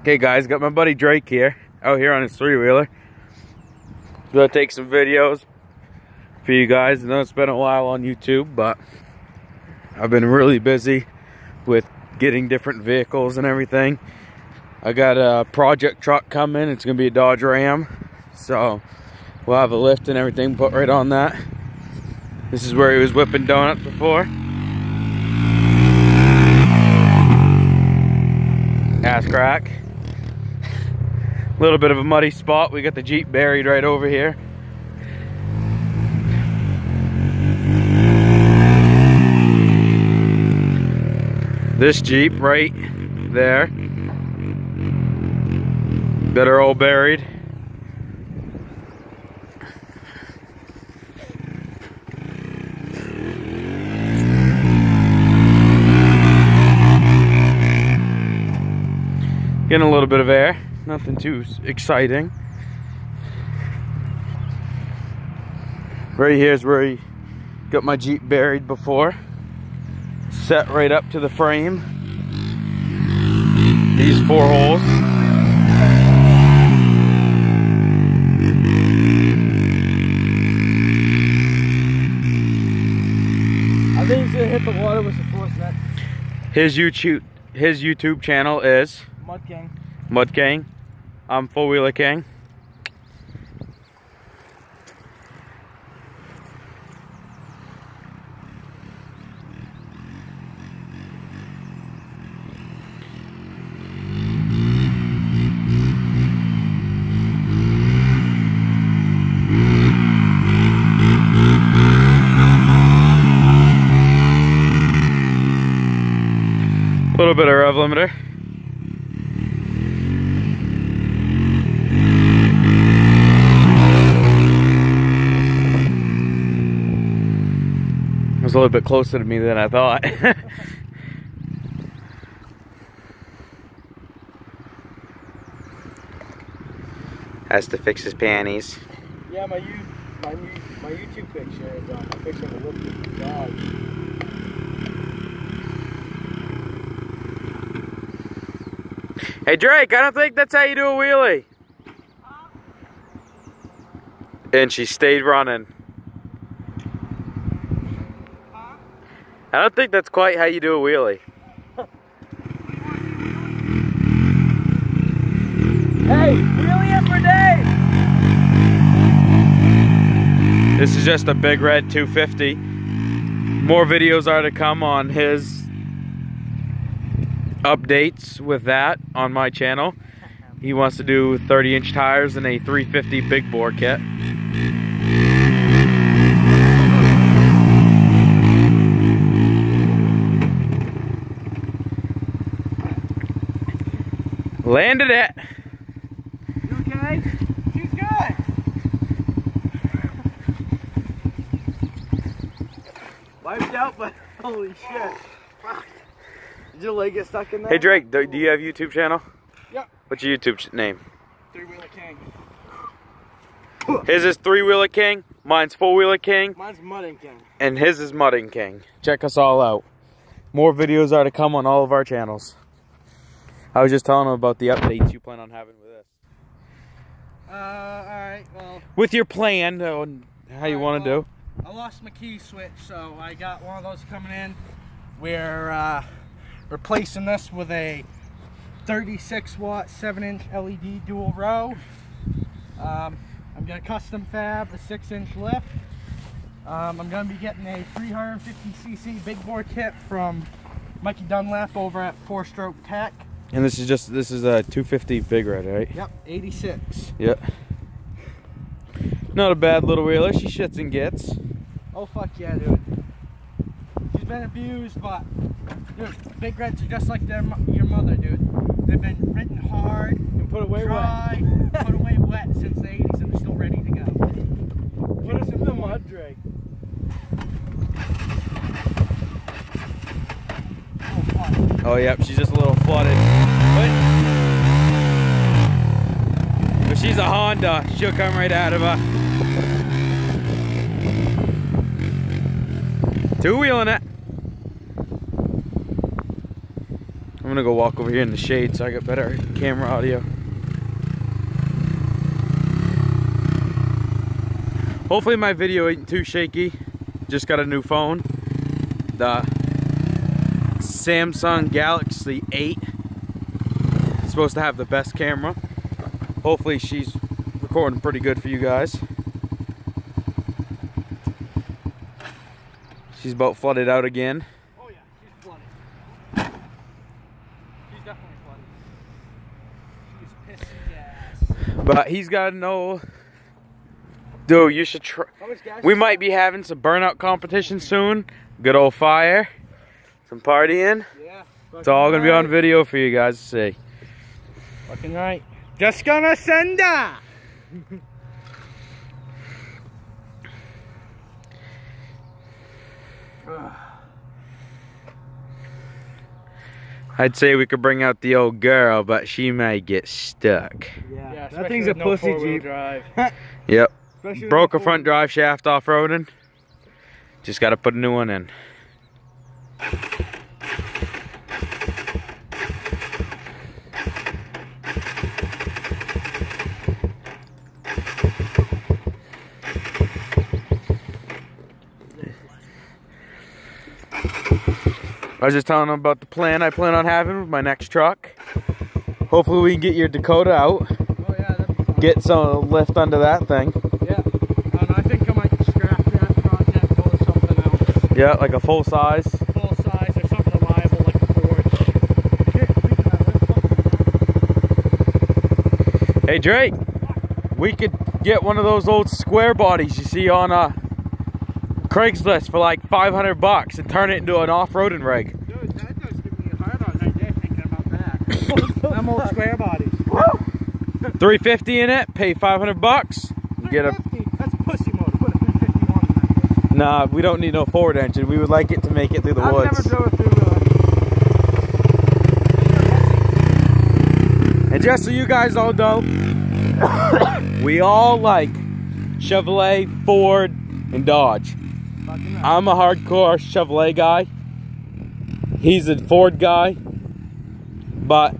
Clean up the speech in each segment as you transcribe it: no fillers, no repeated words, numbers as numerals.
Okay guys, got my buddy Drake here, out here on his three-wheeler. Gonna take some videos for you guys. I know it's been a while on YouTube, but I've been really busy with getting different vehicles and everything. I got a project truck coming. It's gonna be a Dodge Ram, so we'll have a lift and everything put right on that. This is where he was whipping donuts before. Ass crack. A little bit of a muddy spot. We got the Jeep buried right over here. This Jeep right there. Got her all buried. Getting a little bit of air. Nothing too exciting. Right here is where I got my Jeep buried before. Set right up to the frame. These 4 holes. I think he's gonna hit the water with the force net. His YouTube channel is Mud King. I'm Threewheelerking. A little bit of rev limiter. It was a little bit closer to me than I thought. Has to fix his panties. Yeah, my YouTube picture is a picture of a little dog. Hey Drake, I don't think that's how you do a wheelie. And she stayed running. I don't think that's quite how you do a wheelie. Hey, wheelie up for Dave! This is just a big red 250. More videos are to come on his updates with that on my channel. He wants to do 30-inch tires and a 350 big bore kit. Landed it. You okay? She's good. Wiped out, but holy shit. Fuck. Did your leg get stuck in there? Hey Drake, do you have a YouTube channel? Yep. What's your YouTube name? Threewheelerking. His is Threewheelerking. Mine's Fourwheelerking. Mine's Mudding King. And his is Mudding King. Check us all out. More videos are to come on all of our channels. I was just telling him about the updates you plan on having with this. Alright, well. With your plan on how you want to do. I lost my key switch, so I got one of those coming in. We're replacing this with a 36 watt 7-inch LED dual row. I'm gonna custom fab a 6-inch lift. I'm gonna be getting a 350cc big bore kit from Mikey Dunlap over at 4-Stroke Tech. And this is a 250 big red, right? Yep, 86. Yep. Not a bad little wheeler. She shits and gets. Oh fuck yeah, dude. She's been abused, but dude, big reds are just like your mother, dude. They've been ridden hard and put away dry, put away wet since the 80s, and they're still ready to go. Put us in the mud, Drake. Oh fuck. Oh yep, she's just a little flooded. But she's a Honda. She'll come right out of her. Two-wheeling it. I'm gonna go walk over here in the shade so I get better camera audio. Hopefully my video ain't too shaky. Just got a new phone. The Samsung Galaxy 8. It's supposed to have the best camera. Hopefully she's recording pretty good for you guys. She's about flooded out again. Oh yeah, she's flooded. She's definitely flooded. She's pissing gas. But he's gotta know. Dude, you should try. We might be having some burnout competition soon. Good old fire. Some partying. Yeah. It's all gonna be on video for you guys to see. Fucking right. Just gonna send her. I'd say we could bring out the old girl, but she may get stuck. Yeah, that thing's a pussy Jeep. Drive. Yep. Especially Broke a front drive shaft off-roading. Just gotta put a new one in. I was just telling them about the plan I plan on having with my next truck. Hopefully we can get your Dakota out. Oh yeah, that'd be fun. Get some lift under that thing. Yeah. I think I might scrap that project or something else. Yeah, like a full size. Full size or something reliable like a Ford. Hey Drake, we could get one of those old square bodies you see on Craigslist for like $500 and turn it into an off-roading rig. Dude, that does give me a hard on right there thinking about that. Them old square bodies. $350 in it, pay $500. Get a. That's pussy mode. Put a 350 on that. Nah, we don't need no forward engine. We would like it to make it through the woods. I've never drove a Threewheeler. And just so you guys all know, we all like Chevrolet, Ford, and Dodge. I'm a hardcore Chevrolet guy. He's a Ford guy. But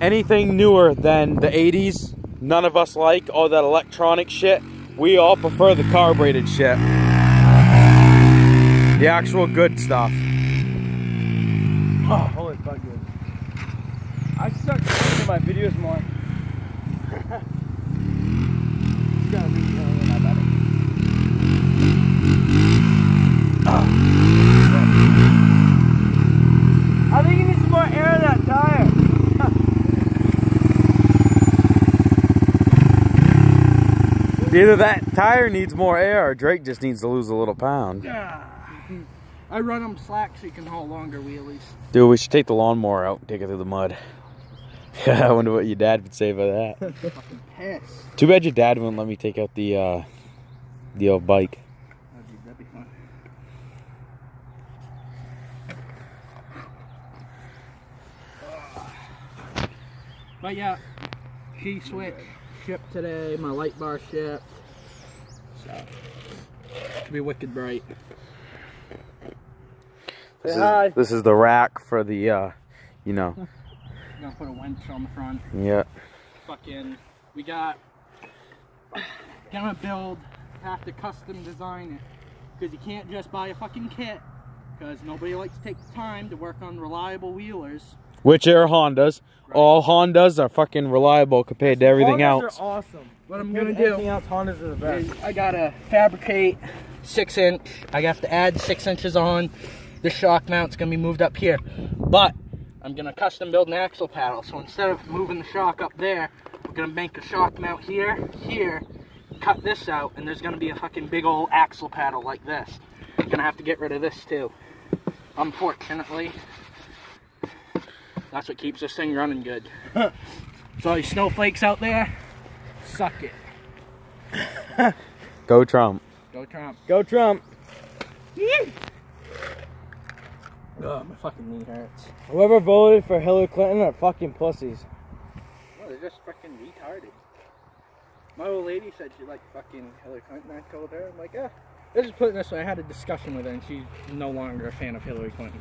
anything newer than the 80s, none of us like. All that electronic shit. We all prefer the carbureted shit. The actual good stuff. Oh, holy fuck, dude. I should start watching my videos more. It's gonna be my better. I think you need some more air in that tire. Either that tire needs more air or Drake just needs to lose a little pound. I run them slack so you can haul longer wheelies. Dude, we should take the lawnmower out and take it through the mud. I wonder what your dad would say about that. Fucking piss. Too bad your dad wouldn't let me take out the old bike. That'd be fun. But yeah, key switch shipped today. My light bar shipped. So, should be wicked bright. This is the rack for the, you know. Gonna put a winch on the front. Yeah. Fucking, we gonna have to custom design it. Because you can't just buy a fucking kit. Because nobody likes to take the time to work on reliable wheelers. Which are Hondas. Right. All Hondas are fucking reliable compared to everything Hondas else. Are awesome. What I'm gonna do, anything else, Hondas are the best. I gotta fabricate 6 inch. I have to add 6 inches on. The shock mount's gonna be moved up here. But I'm gonna custom build an axle paddle. So instead of moving the shock up there, we're gonna make a shock mount here, cut this out, and there's gonna be a fucking big old axle paddle like this. I'm gonna have to get rid of this too. Unfortunately, that's what keeps this thing running good. So all you snowflakes out there, suck it. Go Trump. Go Trump. Go Trump. Oh, my fucking knee hurts. Whoever voted for Hillary Clinton are fucking pussies. No, they're just fucking retarded. My old lady said she liked fucking Hillary Clinton. I told her, I'm like, yeah. Let's just put it this way. I had a discussion with her and she's no longer a fan of Hillary Clinton.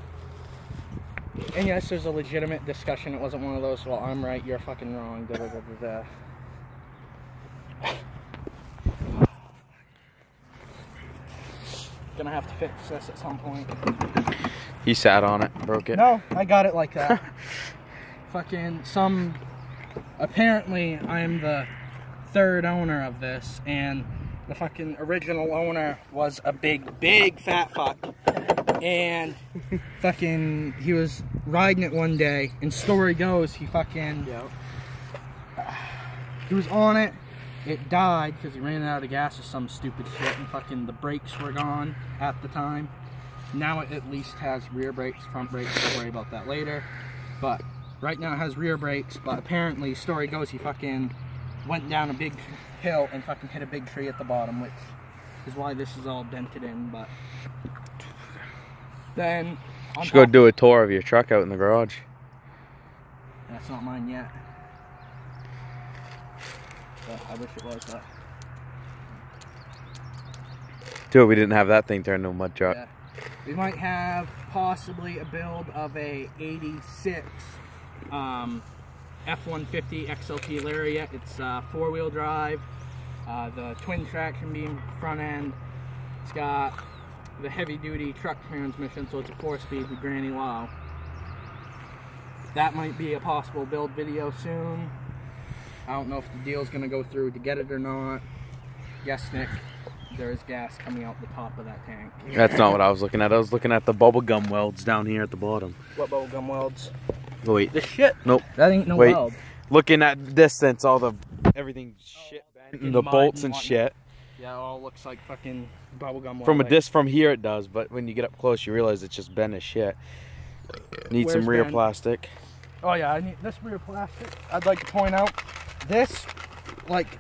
And yes, there's a legitimate discussion. It wasn't one of those, well, I'm right, you're fucking wrong, da da da da da. Gonna have to fix this at some point. He sat on it, broke it. No, I got it like that. Apparently I'm the third owner of this, and the fucking original owner was a big fat fuck. And fucking, he was riding it one day, and story goes, he fucking, he was on it, it died because he ran out of gas or some stupid shit, and fucking the brakes were gone at the time. Now it at least has rear brakes, front brakes, don't worry about that later. But right now it has rear brakes, but apparently, story goes, he fucking went down a big hill and fucking hit a big tree at the bottom, which is why this is all dented in. But then you should go do a tour of your truck out in the garage. That's not mine yet. But I wish it was, but Dude, we didn't have that thing turned into a mud truck. yeah. We might have possibly a build of a 86 F-150 XLT Lariat. It's 4-wheel drive, the twin traction beam front end. It's got the heavy-duty truck transmission, so it's a 4-speed with granny wow. That might be a possible build video soon. I don't know if the deal's gonna go through to get it or not. Yes, Nick, there is gas coming out the top of that tank. That's not what I was looking at. I was looking at the bubblegum welds down here at the bottom. What bubblegum welds? Wait. This shit? Nope. That ain't no weld. Looking at the distance, all the everything shit bent, and the bolts and shit. Yeah, it all looks like fucking bubblegum weld. From here it does, but when you get up close, you realize it's just bent as shit. Need some rear plastic. Oh yeah, I need this rear plastic. I'd like to point out this,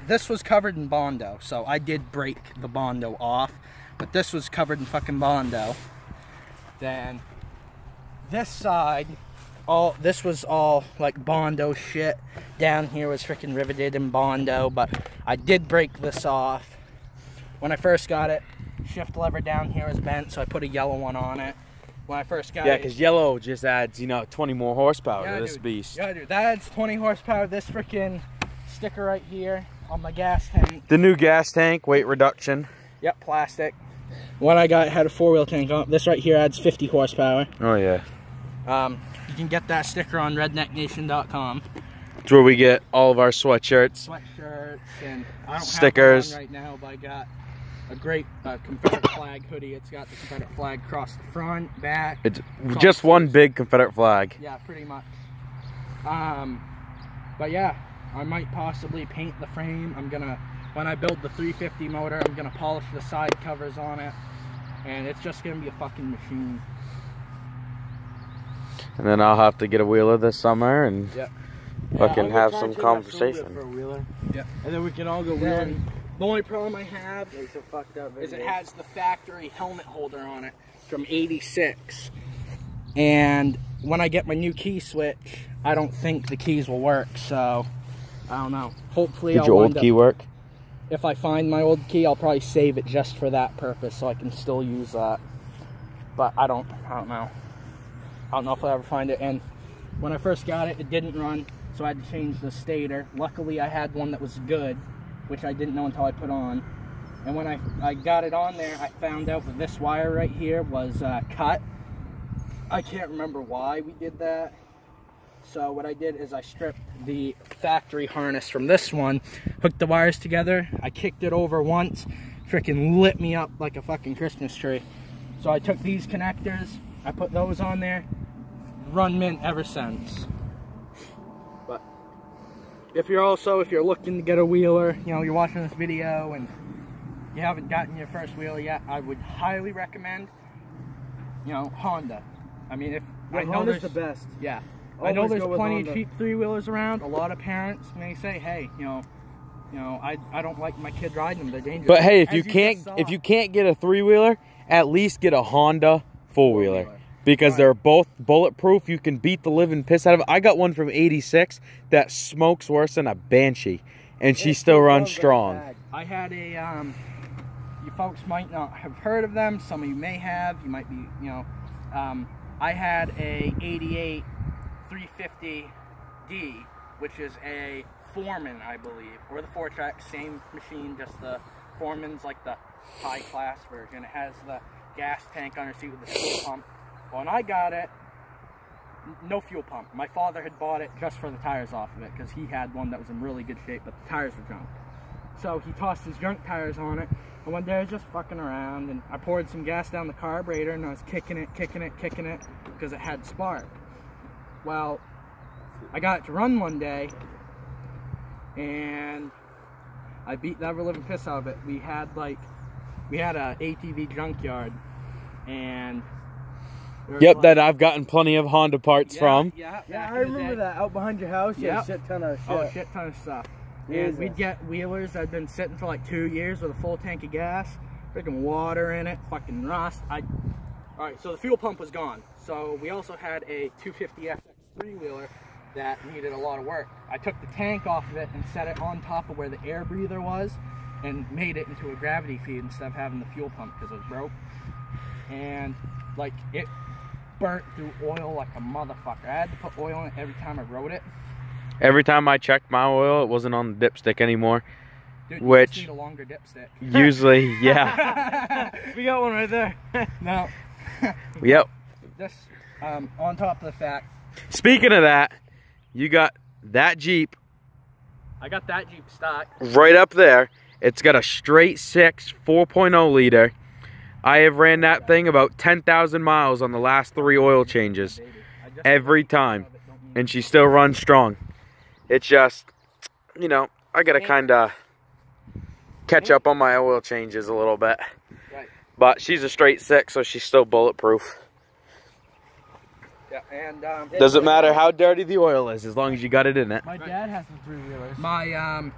this was covered in Bondo, so I did break the Bondo off, but this was covered in fucking Bondo. Then this side, this was all like Bondo shit. Down here was freaking riveted in Bondo, but I did break this off. When I first got it, shift lever down here is bent, so I put a yellow one on it. When I first got it. Yeah, because yellow just adds, 20 more horsepower to this beast. Yeah, dude, that adds 20 horsepower. This freaking sticker right here on my gas tank. The new gas tank, weight reduction. Yep, plastic. One I got had a 4-wheel tank on. This right here adds 50 horsepower. Oh, yeah. You can get that sticker on rednecknation.com. It's where we get all of our sweatshirts. Sweatshirts, and I don't stickers. have one right now, but I got a great Confederate flag hoodie. It's got the Confederate flag across the front, back. It's just one big Confederate flag. Yeah, pretty much. But yeah, I might possibly paint the frame. When I build the 350 motor, I'm gonna polish the side covers on it, and it's just gonna be a fucking machine. And then I'll have to get a wheeler this summer and fucking have some conversation. Yeah. And then we can all go wheeling. The only problem I have is it has the factory helmet holder on it from '86. And when I get my new key switch, I don't think the keys will work, so I don't know. Hopefully Did your old key work? If I find my old key, I'll probably save it just for that purpose so I can still use that. But I don't know. I don't know if I'll ever find it. And when I first got it, it didn't run, so I had to change the stator. Luckily, I had one that was good, which I didn't know until I put on. And when I got it on there, I found out that this wire right here was cut. I can't remember why we did that. So what I did is I stripped the factory harness from this one, hooked the wires together, I kicked it over once, freaking lit me up like a fucking Christmas tree. So I took these connectors, I put those on there, run mint ever since. But if you're looking to get a wheeler, you're watching this video and you haven't gotten your first wheeler yet, I would highly recommend, Honda. I mean, I know Honda's the best. Yeah. Always I know there's go plenty with of cheap 3-wheelers around. A lot of parents may say, hey, I don't like my kid riding them, they're dangerous. But hey, if you can't get a 3-wheeler, at least get a Honda 4-wheeler. Because they're both bulletproof. You can beat the living piss out of it. I got one from '86 that smokes worse than a Banshee, and she still runs strong. I had a, you folks might not have heard of them. Some of you may have. You might be, I had a 88 350D, which is a Foreman, I believe, or the 4-track, same machine, just the Foreman's like the high class version. It has the gas tank under seat with the fuel pump. Well, when I got it, no fuel pump. My father had bought it just for the tires off of it because he had one that was in really good shape, but the tires were junk. So he tossed his junk tires on it, and one day I was just fucking around, and I poured some gas down the carburetor, and I was kicking it, because it had spark. Well, I got it to run one day, and I beat the ever-living piss out of it. We had a ATV junkyard, and yep, that I've gotten plenty of Honda parts from. Yeah, I remember that out behind your house. Yeah, Yep. shit ton of shit. Oh, shit ton of stuff. And we'd get wheelers that had been sitting for like 2 years with a full tank of gas, freaking water in it, fucking rust. Alright, so the fuel pump was gone. So we also had a 250SX 3-wheeler that needed a lot of work. I took the tank off of it and set it on top of where the air breather was and made it into a gravity feed instead of having the fuel pump because it was broke. And like it burnt through oil like a motherfucker. I had to put oil in it every time I rode it. Every time I checked my oil, it wasn't on the dipstick anymore. Dude, which you just need a longer dipstick. usually, yeah. We got one right there. No. Yep. This, on top of the fact, Speaking of that, you got that Jeep I got that Jeep stock. right up there. It's got a straight 6 4.0 liter. I have ran that thing about 10,000 miles on the last 3 oil changes. Every time. And she still runs strong. It's just, you know, I gotta kind of catch up on my oil changes a little bit. Right. But she's a straight 6, so she's still bulletproof. Yeah, and Doesn't matter how dirty the oil is, as long as you got it in it. My dad has some 3-wheelers. my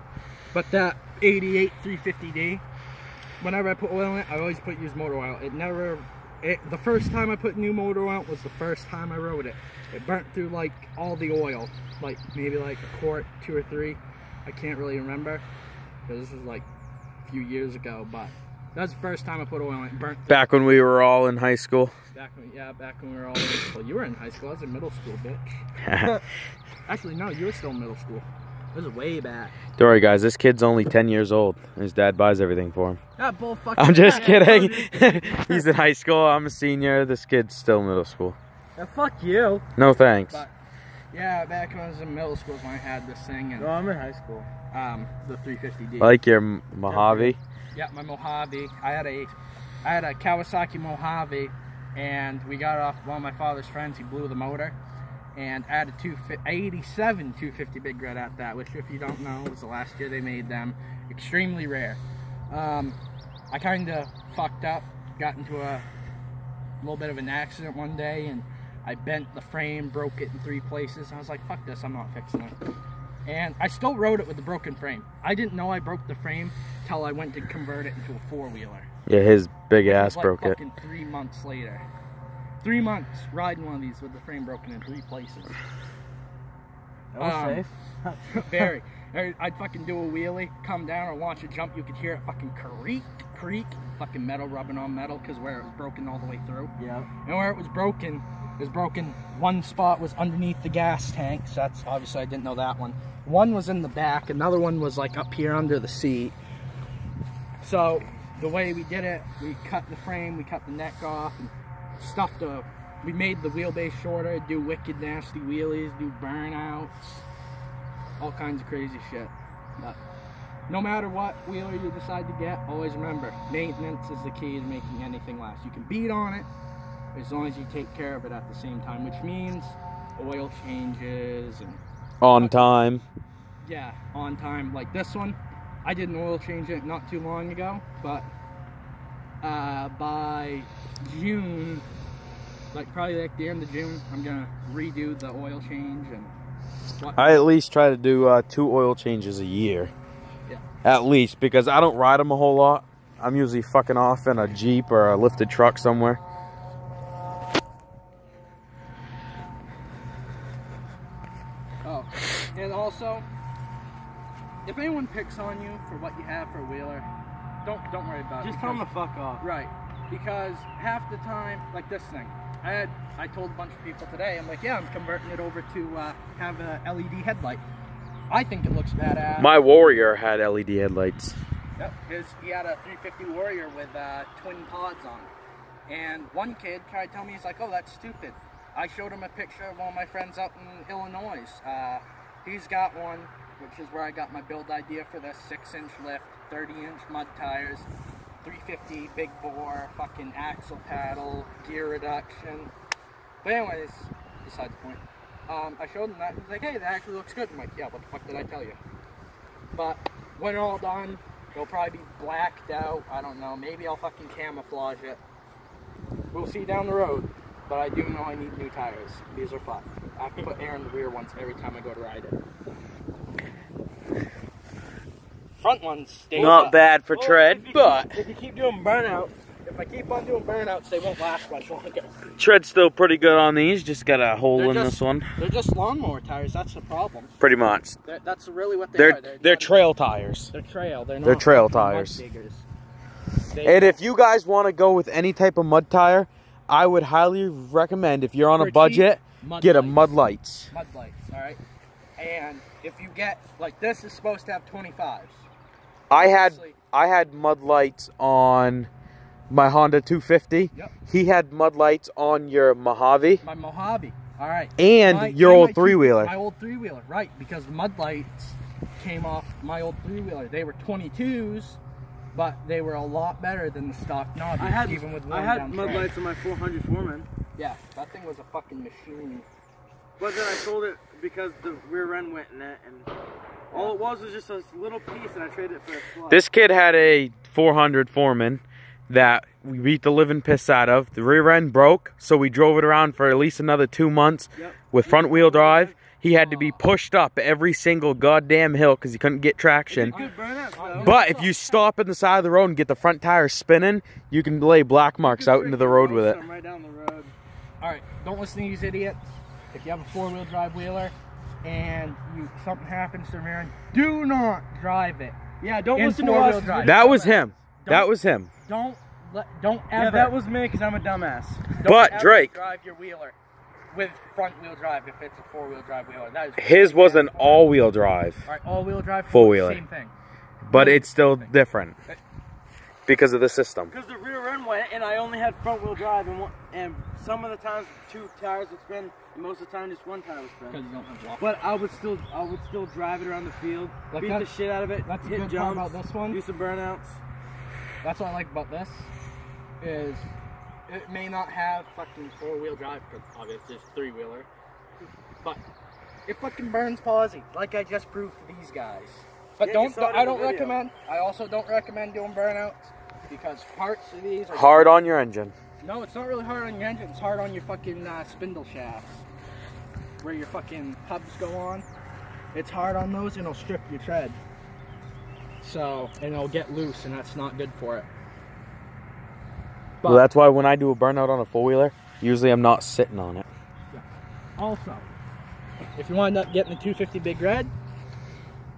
but that 88 350D, whenever I put oil in it, I always use motor oil. The first time I put new motor oil was the first time I rode it. It burnt through like all the oil, like maybe like a quart, 2 or 3. I can't really remember because this was like a few years ago, but that's the first time I put oil in it. It burnt through. Back when we were all in high school. Back when we were all in high school. You were in high school. I was in middle school, bitch. Actually, no, you were still in middle school. This is way back. Don't worry, guys. This kid's only 10 years old. His dad buys everything for him. That bull fucking. I'm just kidding. He's in high school. I'm a senior. This kid's still middle school. Yeah, fuck you. No thanks. But, yeah, back when I was in middle school is when I had this thing, and No, I'm in high school. the 350D. I like your Mojave. Yeah, my Mojave. I had a Kawasaki Mojave, and we got it off one of my father's friends. He blew the motor, and I had a 87 250 Big Red at that, which, if you don't know, was the last year they made them. Extremely rare. I kind of fucked up, got into a little bit of an accident one day, and I bent the frame, broke it in 3 places. I was like, fuck this, I'm not fixing it. And I still rode it with the broken frame. I didn't know I broke the frame till I went to convert it into a 4-wheeler. Yeah, his big ass Like broke it. fucking 3 months later. 3 months riding one of these with the frame broken in 3 places. That was safe. Very. I'd fucking do a wheelie, come down or launch a jump, you could hear it fucking creak, fucking metal rubbing on metal, because where it was broken all the way through. Yeah. And where it was broken, one spot was underneath the gas tank, so that's obviously I didn't know that one. One was in the back, another one was like up here under the seat. So the way we did it, we cut the frame, we cut the neck off, and we made the wheelbase shorter, do wicked nasty wheelies, do burnouts, all kinds of crazy shit. But no matter what wheeler you decide to get, always remember, maintenance is the key to making anything last. You can beat on it, as long as you take care of it at the same time, which means oil changes and On time. yeah, on time. Like this one, I did an oil change it not too long ago, but by June, like probably like the end of June, I'm gonna redo the oil change and I at least try to do 2 oil changes a year. Yeah. At least, because I don't ride them a whole lot. I'm usually fucking off in a Jeep or a lifted truck somewhere. Oh, and also, if anyone picks on you for what you have for a wheeler, don't worry about it. Just tell them to fuck off. Right, because half the time, like this thing, I told a bunch of people today, I'm like, yeah, I'm converting it over to have a LED headlight. I think it looks badass. My Warrior had LED headlights. Yep, he had a 350 Warrior with twin pods on. And one kid tried to tell me, he's like, oh, that's stupid. I showed him a picture of one of my friends out in Illinois. He's got one, which is where I got my build idea for this 6-inch lift, 30-inch mud tires, 350 big bore, fucking axle paddle, gear reduction. But anyways, besides the point. I showed him that, he's like, hey, that actually looks good. I'm like, yeah, what the fuck did I tell you? But when all done, it'll probably be blacked out. I don't know, maybe I'll fucking camouflage it. We'll see down the road. But I do know I need new tires. These are fun. I have to put air in the rear ones every time I go to ride it. Front ones stay Not up. bad for tread, but if you keep doing burnouts, if I keep on doing burnouts, they won't last much longer. tread's still pretty good on these. Just got a hole in this one. They're just lawnmower tires. That's the problem. Pretty much. That's really what they are. They're trail tires. They're trail. They're trail tires. And if you guys want to go with any type of mud tire, I would highly recommend, if you're on a budget, get a Mud Lights. Mud Lights, all right? And if you get, like, this is supposed to have 25s. I had Mud Lights on my Honda 250. Yep. He had Mud Lights on your Mojave. My Mojave, all right. And your old three-wheeler. My old three-wheeler, right, because the Mud Lights came off my old three-wheeler. They were 22s. But they were a lot better than the stock knobbies, even with I had Mud Lights on my 400 Foreman. Yeah, that thing was a fucking machine. But then I sold it because the rear end went in it, and all it was just a little piece, and I traded it for a slot. This kid had a 400 Foreman that we beat the living piss out of. The rear end broke, so we drove it around for at least another 2 months with front wheel drive. He had to be pushed up every single goddamn hill because he couldn't get traction. But if you stop in the side of the road and get the front tires spinning, you can lay black marks out into the road with it. Right down the road. All right, don't listen to these idiots. If you have a four-wheel drive wheeler and something happens to the rear end, do not drive it. Yeah, don't listen to us. That was him. That was him. Don't ever. Yeah, that was me because I'm a dumbass. But Drake, drive your wheeler with front-wheel drive if it's a four-wheel drive wheeler. That is his was an all-wheel drive. All right, all-wheel drive, four-wheeler. Same thing. But it's still different because of the system. Because the rear end went, and I only had front-wheel drive, and some of the times 2 tires would spin, and most of the time just 1 tire would spin. Because you don't have block. But I would still drive it around the field, like beat the shit out of it, that's hit good jumps, part about this one. do some burnouts. That's what I like about this is it may not have fucking 4-wheel drive because obviously it's 3-wheeler, but it fucking burns posi like I just proved to these guys. But yeah, I don't recommend. I also don't recommend doing burnouts because parts of these are hard on your engine. No, it's not really hard on your engine. It's hard on your fucking spindle shafts where your fucking hubs go on. It's hard on those and it'll strip your tread. So, and it'll get loose and that's not good for it. But, Well, that's why when I do a burnout on a 4-wheeler, usually I'm not sitting on it. Yeah. Also, if you wind up getting the 250 Big Red,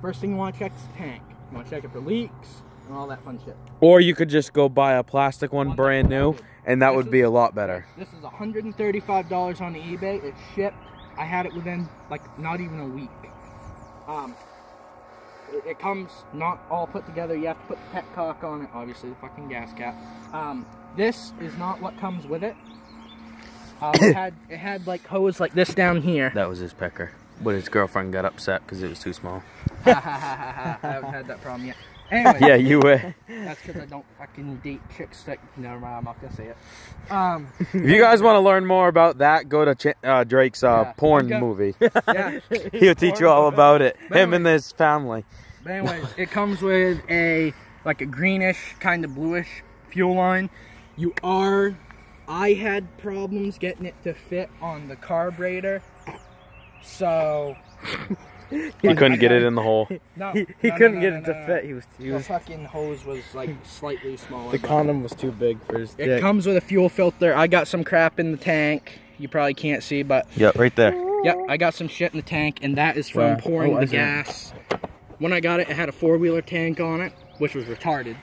first thing you want to check is the tank. You want to check it for leaks and all that fun shit. Or you could just go buy a plastic one brand new, and that would be a lot better. This is $135 on the eBay. It's shipped. I had it within, like, not even a week. It comes not all put together. You have to put the petcock on it, obviously, the fucking gas cap. This is not what comes with it. It had like hose like this down here. That was his pecker, but his girlfriend got upset because it was too small. I haven't had that problem yet. Anyway. Yeah, you would. That's because I don't fucking date chicks that... Never mind, I'm not going to say it. If you guys want to learn more about that, go to Drake's porn movie. Yeah. He'll teach you all about it. Him and his family. But anyways, it comes with a greenish, kind of bluish fuel line. I had problems getting it to fit on the carburetor. So... He couldn't get it in the hole. No, he couldn't get it to fit. He was the fucking hose was like slightly smaller. The condom was too big for his dick. It comes with a fuel filter. I got some crap in the tank. You probably can't see, but Yeah, right there. Yep, I got some shit in the tank, and that is from pouring the gas. When I got it, it had a 4-wheeler tank on it, which was retarded.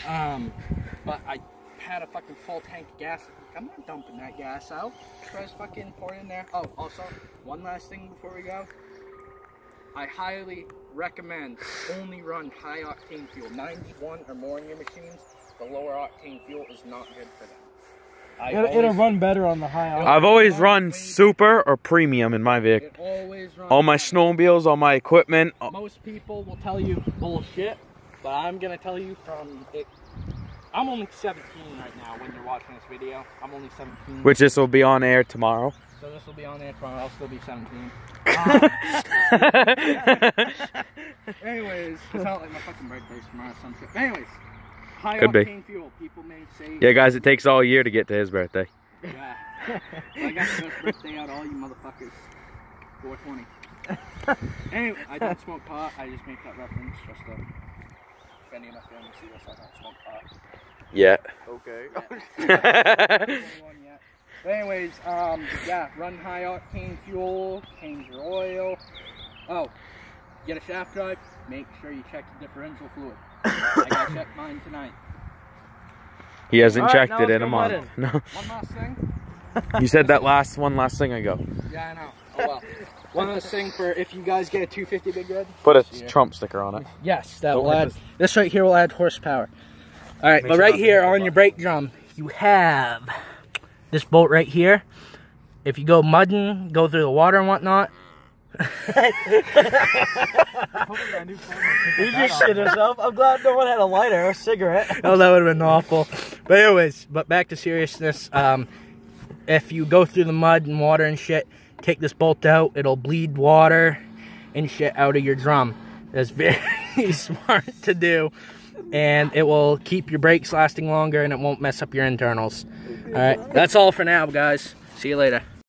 But I had a fucking full tank of gas. I'm not dumping that gas out. Just fucking pour it in there. Oh, also, one last thing before we go. I highly recommend only run high octane fuel. 91 or more in your machines. The lower octane fuel is not good for them. It'll run better on the high octane. I've always run super or premium in my vehicle. It always runs All my snowmobiles, all my equipment. Most people will tell you bullshit, but I'm gonna tell you from it. I'm only 17 right now when you're watching this video. I'm only 17. Which this will be on air tomorrow. So this will be on there tomorrow. I'll still be 17. Anyways, it's not like my fucking birthday's tomorrow or some shit. Anyways, high octane fuel. People may say. Yeah, guys, it takes all year to get to his birthday. Yeah. I got the best birthday out of all you motherfuckers. 420. Anyway, I don't smoke pot. I just make that reference just to. If any of my family see this, I don't smoke pot. Yeah. Okay. But anyways, yeah, run high octane fuel, change your oil. Oh, get a shaft drive, make sure you check the differential fluid. I gotta check mine tonight. He hasn't checked it in a month. No. One last thing. You said that one last thing ago. Yeah, I know. Oh well. One last thing for if you guys get a 250 Big Red. Put a Trump sticker on it. Yes, that will add. This right here will add horsepower. All right, but right here on your brake drum, you have this bolt right here. If you go mudding, go through the water and whatnot. You just shit yourself. I'm glad no one had a lighter or a cigarette. Oh, that would have been awful. But anyways, back to seriousness. If you go through the mud and water and shit, take this bolt out. It'll bleed water and shit out of your drum. That's very smart to do. And it will keep your brakes lasting longer and it won't mess up your internals. Alright, that's all for now, guys. See you later.